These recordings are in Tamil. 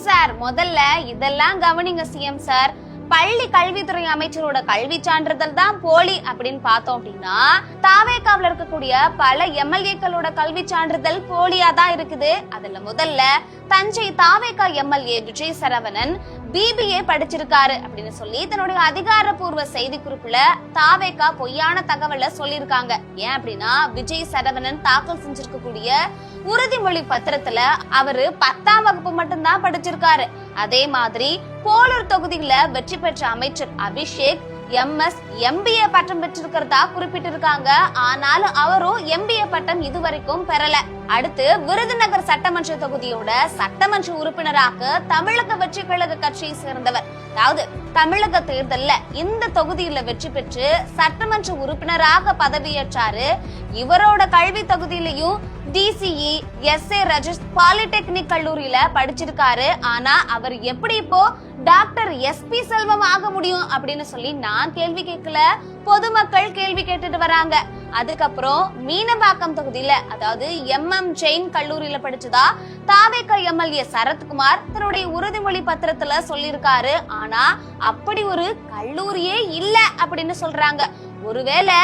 சார், முதல்ல இதெல்லாம் கவனிங்க சிஎம் சார். பள்ளி கல்வித்துறை அமைச்சரோட கல்வி சான்றிதழ் தான் போலி அப்படின்னு பார்த்தோம் அப்படின்னா, தாவேகாவுல இருக்கக்கூடிய பல எம்எல்ஏக்களோட கல்வி சான்றிதழ் போலியா தான் இருக்குது. அதுல முதல்ல தஞ்சை தாவேகா எம்எல்ஏ விஜய் சரவணன் பிபிஏ படிச்சிருக்காரு அப்படின்னு சொல்லி தன்னுடைய அதிகாரப்பூர்வ செய்தி குறிப்புல தாவேகா பொய்யான தகவலை சொல்லியிருக்காங்க. ஏன் அப்படின்னா, விஜய் சரவணன் தாக்கல் செஞ்சிருக்கக்கூடிய உறுதிமொழி பத்திரத்துல அவரு 10ஆம் வகுப்பு மட்டும்தான் படிச்சிருக்காரு. அதே மாதிரி போலூர் தொகுதியில வெற்றி பெற்ற அமைச்சர் அபிஷேக் MS MBA பட்டம் பெற்றிருக்கிறதா குறிப்பிட்டிருக்காங்க. ஆனாலும் அவரும் MBA பட்டம் இதுவரைக்கும் பெறல. அடுத்து விருதுநகர் சட்டமன்ற தொகுதியோட சட்டமன்ற உறுப்பினராக தமிழக வெற்றி கழக கட்சியை சேர்ந்தவர், அதாவது தமிழக தேர்தல்ல இந்த தொகுதியில வெற்றி பெற்று சட்டமன்ற உறுப்பினராக பதவியேற்றாரு. இவரோட கல்வி தொகுதியிலையும் DCE SA ரஜிஸ் பாலிடெக்னிக் கல்லூரியில படிச்சிருக்காரு. ஆனா அவர் எப்படி இப்போ டாக்டர் SP செல்வம் ஆக முடியும் அப்படின்னு சொல்லி நான் கேள்வி கேட்கல, பொதுமக்கள் கேள்வி கேட்டுட்டு வராங்க. அதுக்கப்புறம் மீனம்பாக்கம் தொகுதியில, அதாவது MM ஜெயின் கல்லூரியில படிச்சதா தாவேகா MLA சரத்குமார் தன்னுடைய உறுதிமொழி பத்திரத்துல சொல்லியிருக்காரு. ஆனா அப்படி ஒரு கல்லூரியே இல்ல அப்படின்னு சொல்றாங்க. ஒருவேளை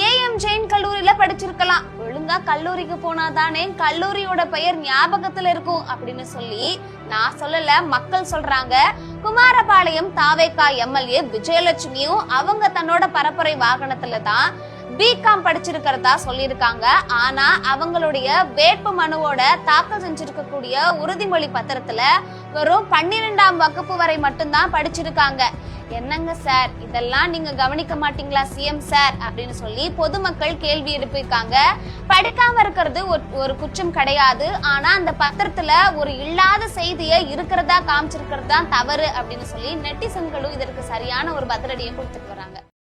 AM ஜெயின் கல்லூரியில படிச்சிருக்கலாம். ஒழுங்கா கல்லூரிக்கு போனாதானே கல்லூரியோட பெயர் ஞாபகத்துல இருக்கும் அப்படின்னு சொல்லி நான் சொல்லல, மக்கள் சொல்றாங்க. குமாரபாளையம் தாவேகா MLA விஜயலட்சுமியும் அவங்க தன்னோட பரப்புரை வாகனத்துல தான் BCom படிச்சிருக்கிறதா சொல்லியிருக்காங்க. ஆனா அவங்களுடைய வேட்பு மனுவோட தாக்கல் செஞ்சிருக்கக்கூடிய உறுதிமொழி பத்திரத்துல வெறும் 12ஆம் வகுப்பு வரை மட்டும்தான் படிச்சிருக்காங்க. என்னங்க சார், இதெல்லாம் நீங்க கவனிக்க மாட்டீங்களா சிஎம் சார் அப்படின்னு சொல்லி பொதுமக்கள் கேள்வி எழுப்பியிருக்காங்க. படிக்காம இருக்கிறது ஒரு குற்றம் கிடையாது. ஆனா அந்த பத்திரத்துல ஒரு இல்லாத செய்தியை இருக்கிறதா காமிச்சிருக்கிறது தான் தவறு அப்படின்னு சொல்லி நெட்டிசன்களும் இதற்கு சரியான ஒரு பதிலடியை கொடுத்துட்டு வராங்க.